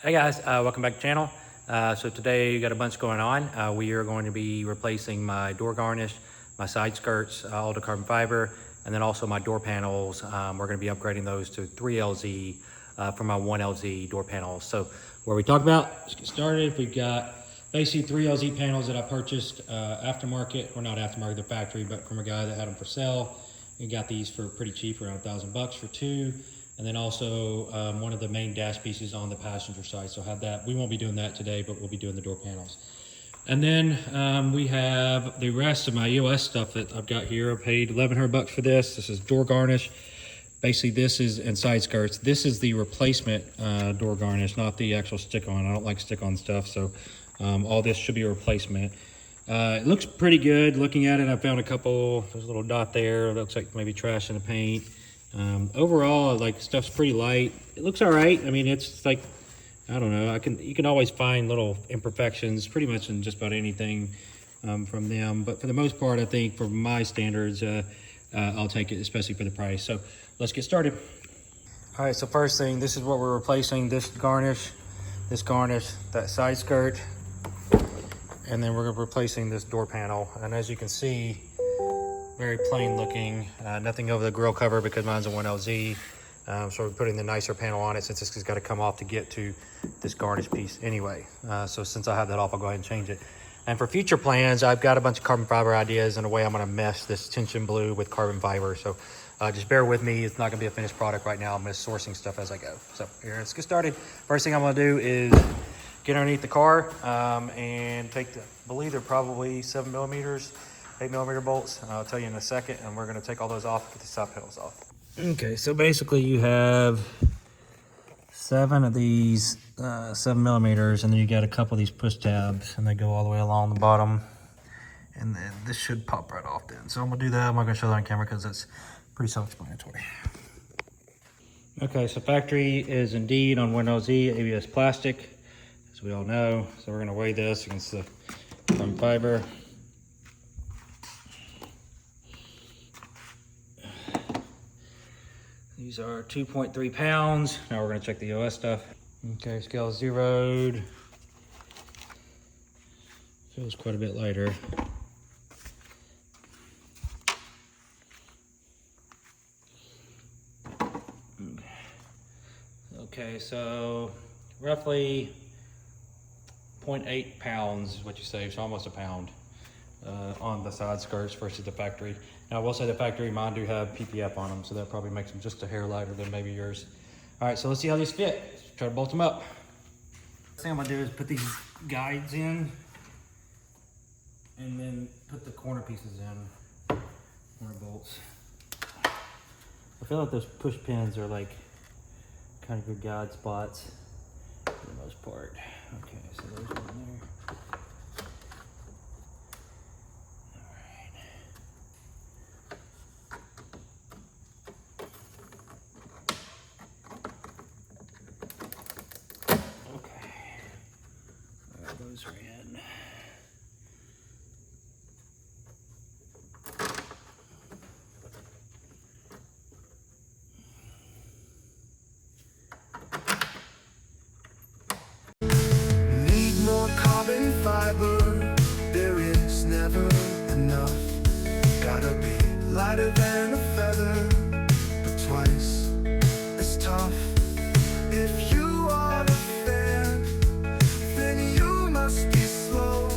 Hey guys, welcome back to the channel. So today we got a bunch going on. We are going to be replacing my door garnish, my side skirts, all to carbon fiber, and then also my door panels. We're going to be upgrading those to 3LZ for my 1LZ door panels. So where we talk about, let's get started. We've got basically 3LZ panels that I purchased aftermarket, or not aftermarket, the factory, but from a guy that had them for sale. We got these for pretty cheap, around $1,000 for two. And then also one of the main dash pieces on the passenger side. So have that. We won't be doing that today, but we'll be doing the door panels. And then we have the rest of my EOS stuff that I've got here. I paid $1,100 for this. This is door garnish. Basically, this is, and side skirts. This is the replacement door garnish, not the actual stick-on. I don't like stick-on stuff, so all this should be a replacement. It looks pretty good. Looking at it, I found a couple, there's a little dot there. It looks like maybe trash in the paint. Overall, like, stuff's pretty light. It looks all right. I mean, it's like, I don't know, you can always find little imperfections pretty much in just about anything from them. But for the most part, I think for my standards, I'll take it, especially for the price. So let's get started. All right, so first thing, this is what we're replacing. This garnish, that side skirt, and then we're replacing this door panel. And as you can see, very plain looking, nothing over the grill cover because mine's a 1LZ. So we're putting the nicer panel on it since this has got to come off to get to this garnish piece anyway. So since I have that off, I'll go ahead and change it. And for future plans, I've got a bunch of carbon fiber ideas and a way I'm going to mesh this tension blue with carbon fiber. So just bear with me. It's not going to be a finished product right now. I'm just sourcing stuff as I go. So here, let's get started. First thing I'm going to do is get underneath the car and take the, I believe they're probably 7mm. 8mm bolts. I'll tell you in a second, and we're going to take all those off, get the side panels off. Okay, so basically you have 7 of these 7mm, and then you got a couple of these push tabs, and they go all the way along the bottom, and then this should pop right off then. So I'm going to do that. I'm not going to show that on camera because it's pretty self-explanatory. Okay, so factory is indeed on 1LZ ABS plastic, as we all know. So we're going to weigh this against the carbon fiber. These are 2.3 pounds. Now we're going to check the OS stuff. Okay, scale zeroed. Feels quite a bit lighter. Okay, so roughly 0.8 pounds is what you save, so almost a pound on the side skirts versus the factory. Now, I will say the factory, mine do have PPF on them, so that probably makes them just a hair lighter than maybe yours. All right, so let's see how these fit. Let's try to bolt them up. First thing I'm gonna do is put these guides in and then put the corner pieces in, corner bolts. I feel like those push pins are like kind of good guide spots for the most part. Okay, so there's one there. Those are in. Need more carbon fiber, there is never enough. Gotta be lighter than a feather, but twice as tough. If you are a fan, then you must be slow,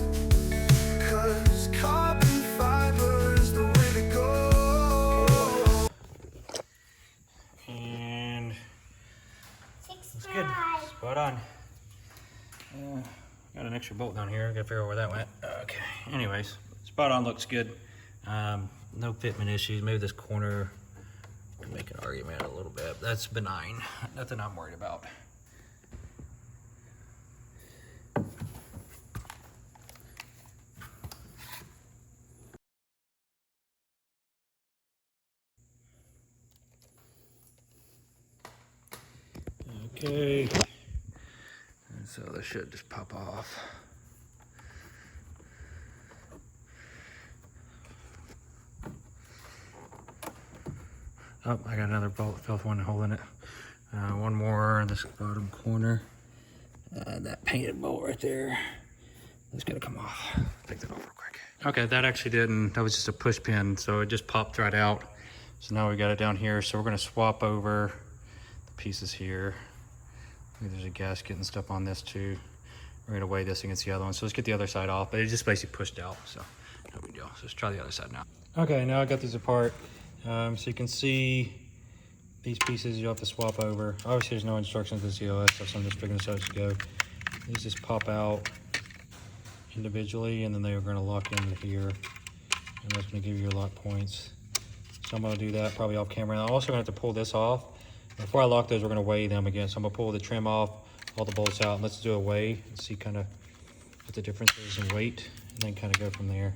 'cause carbon fiber is the way to go. And it's good. Spot on. Got an extra bolt down here. Gotta figure out where that went. Okay. Anyways, spot on. Looks good. No fitment issues. Maybe this corner can make an argument a little bit. That's benign. Nothing I'm worried about. Okay. And so this should just pop off. Oh, I got another bolt, felt one holding it. One more in this bottom corner. that painted bolt right there. It's gonna come off. Take that off real quick. Okay, that actually didn't, that was just a push pin, so it just popped right out. So now we got it down here, so we're gonna swap over the pieces here. There's a gasket and stuff on this too. We're gonna weigh this against the other one. So let's get the other side off, but it just basically pushed out, so no big deal. So let's try the other side now. Okay, now I got these apart. So you can see these pieces you have to swap over. Obviously there's no instructions in ZOS, so I'm just figuring this out as you go. These just pop out individually, and then they are gonna lock into here. And that's gonna give you your lock points. So I'm gonna do that probably off camera. And I'm also gonna have to pull this off. Before I lock those, we're gonna weigh them again. So I'm gonna pull the trim off, all the bolts out, and let's do a weigh and see kind of what the difference is in weight, and then kind of go from there.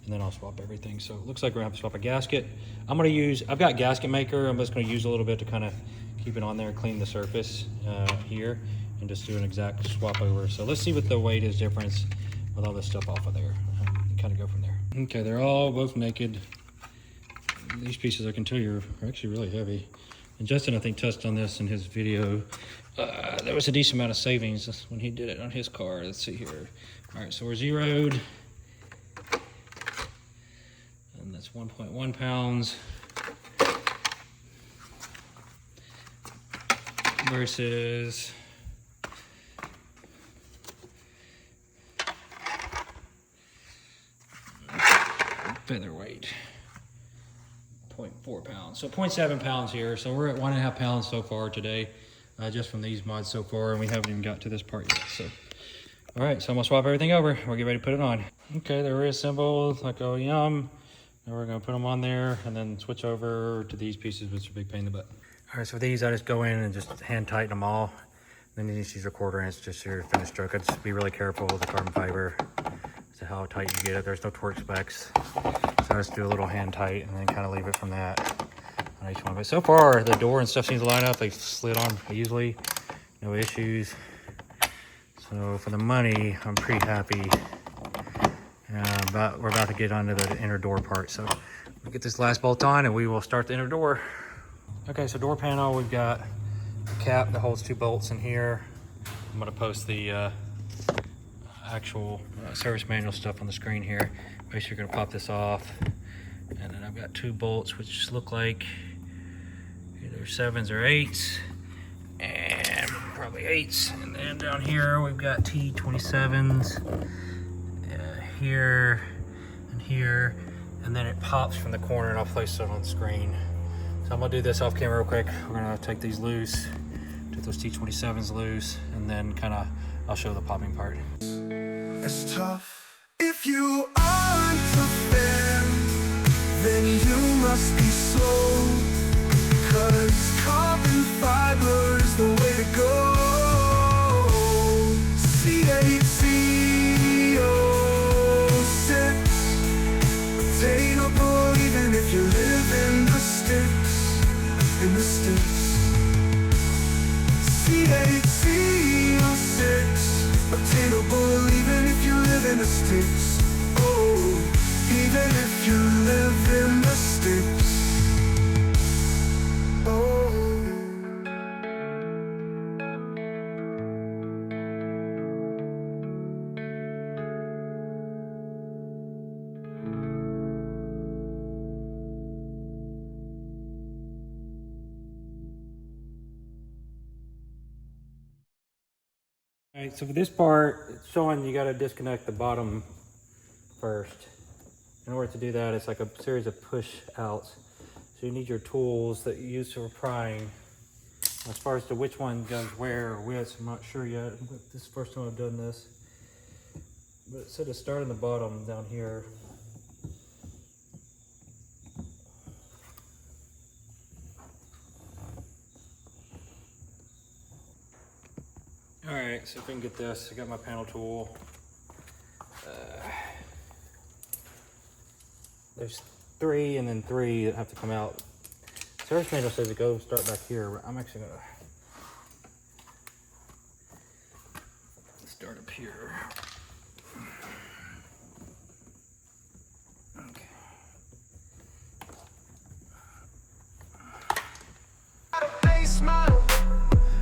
And then I'll swap everything. So it looks like we're gonna have to swap a gasket. I've got gasket maker. I'm just gonna use a little bit to kind of keep it on there, clean the surface here, and just do an exact swap over. So let's see what the weight is difference with all this stuff off of there, and kind of go from there. Okay, they're all both naked. These pieces, I can tell you, are actually really heavy. And Justin, I think, touched on this in his video. There was a decent amount of savings when he did it on his car. Let's see here. All right, so we're zeroed. And that's 1.1 pounds. Versus featherweight. 0.4 pounds. So 0.7 pounds here. So we're at 1.5 pounds so far today, just from these mods so far, and we haven't even got to this part yet. So, all right, so I'm gonna swap everything over. We'll get ready to put it on. Okay, they're reassembled like oh yum. Now we're gonna put them on there and then switch over to these pieces, which are a big pain in the butt. All right, so for these, I just go in and just hand tighten them all. Then you just use a 1/4 inch just your finished stroke. I just be really careful with the carbon fiber as to how tight you get it. There's no torque specs. So I just do a little hand tight and then kind of leave it from that on each one. But so far, the door and stuff seems to line up. They've slid on easily, no issues. So for the money, I'm pretty happy. But we're about to get onto the inner door part. So we'll get this last bolt on and we will start the inner door. Okay, so door panel, we've got a cap that holds 2 bolts in here. I'm gonna post the actual service manual stuff on the screen here. Basically, you're gonna pop this off. And then I've got 2 bolts, which look like either 7s or 8s. And probably 8s. And then down here, we've got T27s here and here. And then it pops from the corner and I'll place it on the screen. So I'm gonna do this off camera real quick. We're gonna take these loose, take those T27s loose, and then I'll show the popping part. It's tough. If you aren't a fan, then you must be slow. 'Cause carbon fiber is the way to go. Z06, attainable even if you live in the sticks. In the sticks. Z06, obtainable even if you live in the sticks. Oh, even if you live in the sticks. Oh. All right, so for this part, it's showing you got to disconnect the bottom first. In order to do that, it's like a series of push outs. So you need your tools that you use for prying. As far as to which one goes where or which, I'm not sure yet. This is the first time I've done this. But it said to start in the bottom down here. All right, so if we can get this, I got my panel tool. There's 3 and then 3 that have to come out. Service manual says to go start back here, but I'm actually gonna start up here. Okay.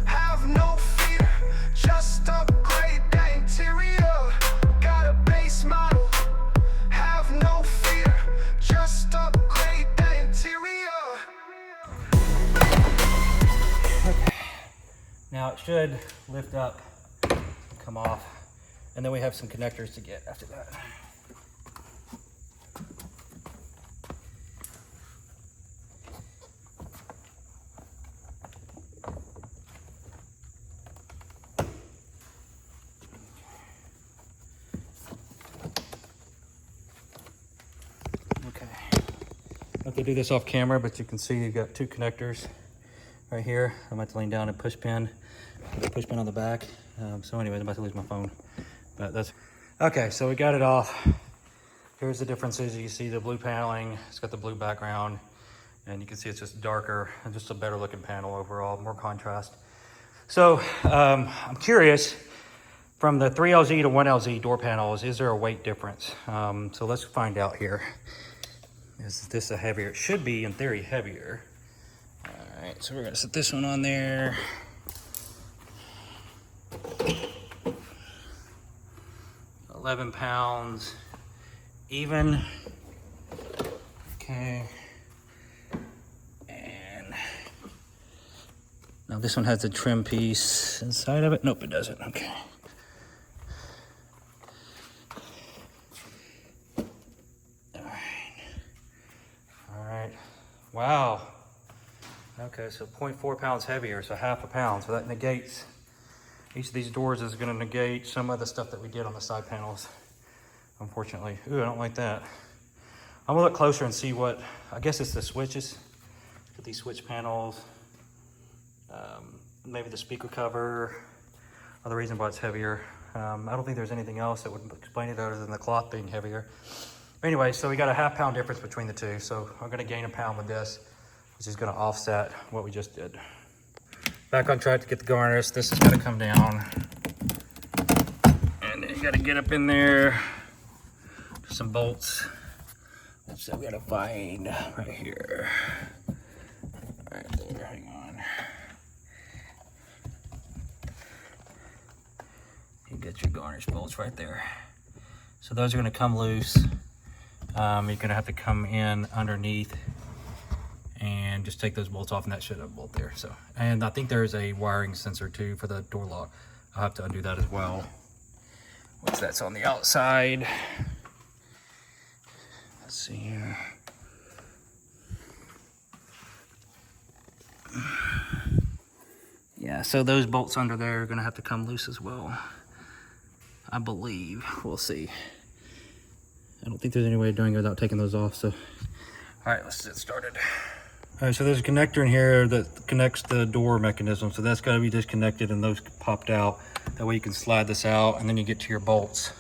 Have no fear, just a should lift up, come off, and then we have some connectors to get after that. I have to do this off camera, but you can see you've got two connectors right here. I'm about to lean down and push pin on the back. So anyways, I'm about to lose my phone, but that's okay. So we got it off. Here's the differences. You can see the blue paneling. It's got the blue background, and you can see it's just darker and just a better looking panel overall, more contrast. So I'm curious, from the 3LZ to 1LZ door panels, is there a weight difference? So let's find out here. Is this a heavier? It should be, in theory, heavier. All right, so we're gonna set this one on there. £11 even. Okay. And now this one has a trim piece inside of it. Nope, it doesn't. Okay. Wow. Okay, so 0.4 pounds heavier, so half a pound. So that negates, each of these doors is going to negate some of the stuff that we did on the side panels, unfortunately. Ooh, I don't like that. I'm going to look closer and see what, I guess it's the switches. Look at these switch panels. Maybe the speaker cover, other reason why it's heavier. I don't think there's anything else that would explain it other than the cloth being heavier. Anyway, so we got a half pound difference between the two. So I'm gonna gain a pound with this, which is gonna offset what we just did. Back on track to get the garnish. This is gonna come down. And then you gotta get up in there. Some bolts. So we gotta find right here. Right there, hang on. You get your garnish bolts right there. So those are gonna come loose. You're gonna have to come in underneath and just take those bolts off, and that should have a bolt there. So, and I think there's a wiring sensor too for the door lock. I'll have to undo that as well. Once that's on the outside. Let's see here. Yeah, so those bolts under there are gonna have to come loose as well, I believe. We'll see. I don't think there's any way of doing it without taking those off, so. All right, let's get started. All right, so there's a connector in here that connects the door mechanism, so that's gotta be disconnected and those popped out. That way you can slide this out and then you get to your bolts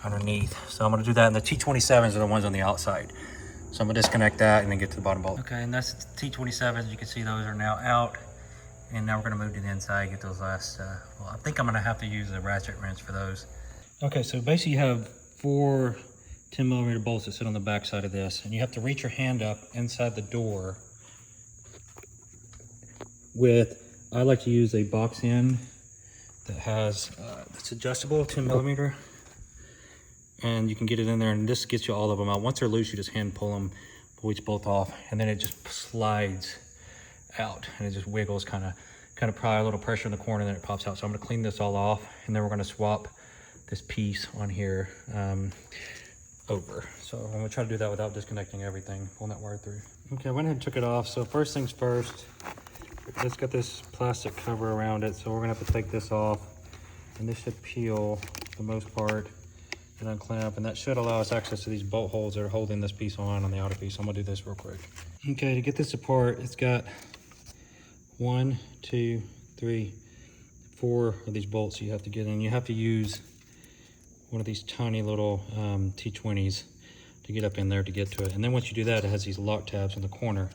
underneath. So I'm gonna do that, and the T27s are the ones on the outside. So I'm gonna disconnect that and then get to the bottom bolt. Okay, and that's T27s. You can see those are now out. And now we're gonna move to the inside, get those last, well, I think I'm gonna have to use a ratchet wrench for those. Okay, so basically you have 4 10mm bolts that sit on the back side of this, and you have to reach your hand up inside the door with, I like to use a box end that has, it's adjustable, 10mm, and you can get it in there, and this gets you all of them out. Once they're loose, you just hand pull them, pull each bolt off, and then it just slides out, and it just wiggles, kind of apply a little pressure in the corner, and then it pops out. So I'm gonna clean this all off, and then we're gonna swap this piece on here over. So I'm gonna try to do that without disconnecting everything, pulling that wire through. Okay, I went ahead and took it off. So first things first, it's got this plastic cover around it, so we're gonna have to take this off, and this should peel for the most part and unclamp, and that should allow us access to these bolt holes that are holding this piece on the outer piece. So I'm gonna do this real quick. Okay, to get this apart, it's got 1, 2, 3, 4 of these bolts you have to get in. You have to use one of these tiny little T20s to get up in there to get to it. And then once you do that, it has these lock tabs in the corner.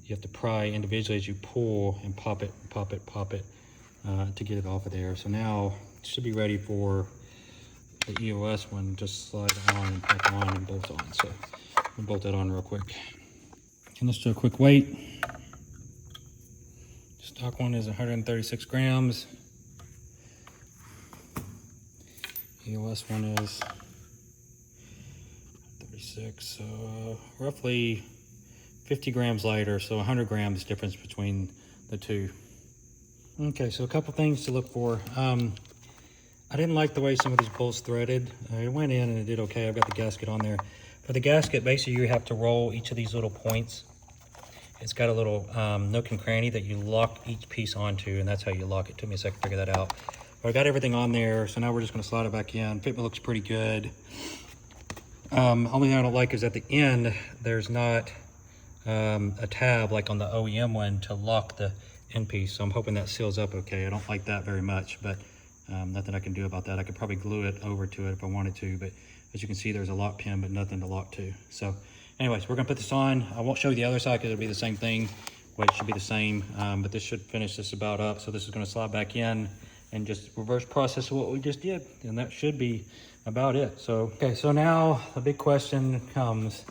You have to pry individually as you pull and pop it to get it off of there. So now it should be ready for the EOS one. Just slide it on and pop on and bolt on. So we'll bolt that on real quick. And let's do a quick weight. Stock one is 136 grams. EOS one is 36, so roughly 50 grams lighter, so 100 grams difference between the two. Okay, so a couple things to look for. I didn't like the way some of these bolts threaded. It went in and it did okay. I've got the gasket on there. For the gasket, basically you have to roll each of these little points. It's got a little nook and cranny that you lock each piece onto, and that's how you lock it. Took me a second to figure that out. But I got everything on there, so now we're just gonna slide it back in. Fitment looks pretty good. Only thing I don't like is at the end, there's not a tab like on the OEM one to lock the end piece. So I'm hoping that seals up okay. I don't like that very much, but nothing I can do about that. I could probably glue it over to it if I wanted to, but as you can see, there's a lock pin, but nothing to lock to. So anyways, we're gonna put this on. I won't show you the other side because it'll be the same thing. Weight should be the same, but this should finish this about up. So this is gonna slide back in and just reverse process what we just did. And that should be about it. So, okay, so now the big question comes,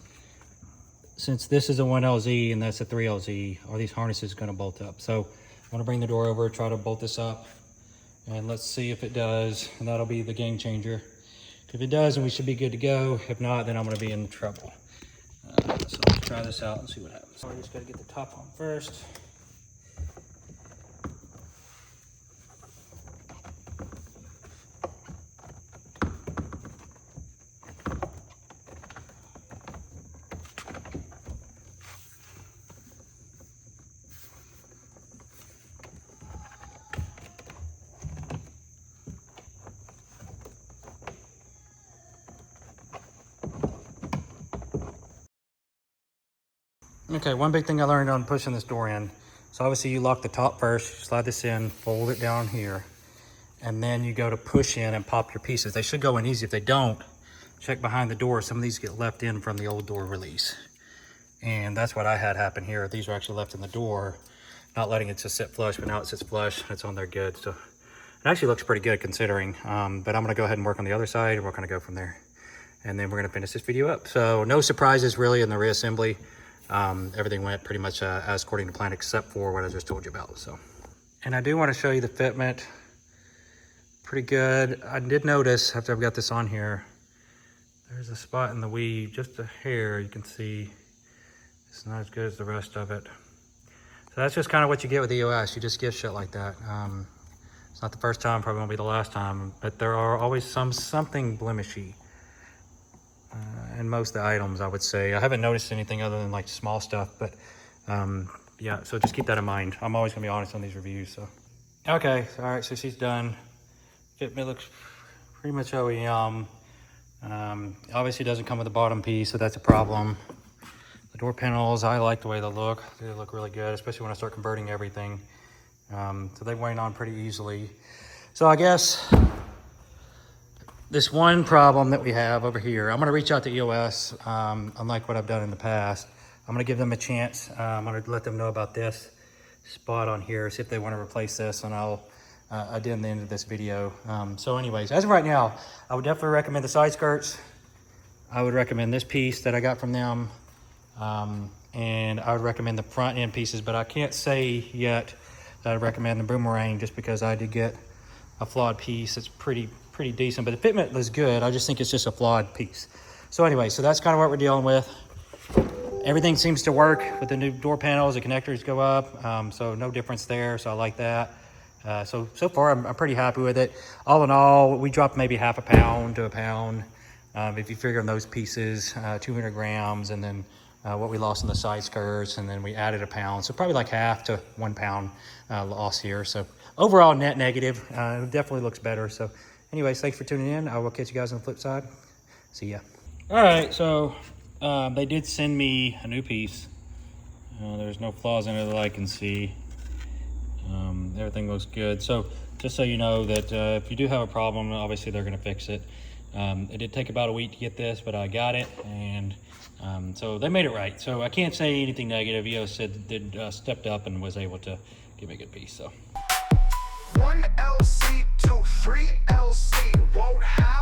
since this is a 1LZ and that's a 3LZ, are these harnesses gonna bolt up? So I'm gonna bring the door over, try to bolt this up, and let's see if it does, and that'll be the game changer. If it does, then we should be good to go. If not, then I'm gonna be in trouble. So let's try this out and see what happens. So I just gotta get the top on first. Okay, one big thing I learned on pushing this door in. So obviously you lock the top first, slide this in, fold it down here, and then you go to push in and pop your pieces. They should go in easy. If they don't, check behind the door. Some of these get left in from the old door release. And that's what I had happen here. These are actually left in the door, not letting it just sit flush, but now it sits flush, it's on there good. So it actually looks pretty good considering, but I'm gonna go ahead and work on the other side and we're gonna go from there. And then we're gonna finish this video up. So no surprises really in the reassembly. Everything went pretty much as according to plan, except for what I just told you about. So, and I do want to show you the fitment. Pretty good. I did notice after I've got this on here, there's a spot in the weave, just a hair. You can see it's not as good as the rest of it. So that's just kind of what you get with EOS. You just get shit like that. It's not the first time, probably won't be the last time, but there are always something blemishy. And most of the items, I would say. I haven't noticed anything other than like small stuff, but yeah, so just keep that in mind. I'm always gonna be honest on these reviews, so. Okay, all right, so she's done. Fitment looks pretty much OEM. Obviously doesn't come with the bottom piece, so that's a problem. The door panels, I like the way they look. They look really good, especially when I start converting everything. So they went on pretty easily. So I guess, this one problem that we have over here, I'm gonna reach out to EOS, unlike what I've done in the past. I'm gonna give them a chance. I'm gonna let them know about this spot on here, see if they wanna replace this, and I'll addend the end of this video. So anyways, as of right now, I would definitely recommend the side skirts. I would recommend this piece that I got from them. And I would recommend the front end pieces, but I can't say yet that I'd recommend the boomerang just because I did get a flawed piece. It's pretty decent, but the fitment is good. I just think it's just a flawed piece. So anyway, so that's kind of what we're dealing with. Everything seems to work with the new door panels. The connectors go up, so no difference there. So I like that. So far I'm pretty happy with it. All in all, we dropped maybe half a pound to a pound. If you figure on those pieces, 200 grams, and then what we lost in the side skirts, and then we added a pound. So probably like half to 1 pound loss here. So overall net negative, it definitely looks better. So anyways, thanks for tuning in. I will catch you guys on the flip side. See ya. All right, so they did send me a new piece. There's no flaws in it that I can see. Everything looks good. So just so you know that if you do have a problem, obviously they're gonna fix it. It did take about a week to get this, but I got it, and so they made it right. So I can't say anything negative. EOS said stepped up and was able to give me a good piece. So 1LC to 3LC won't have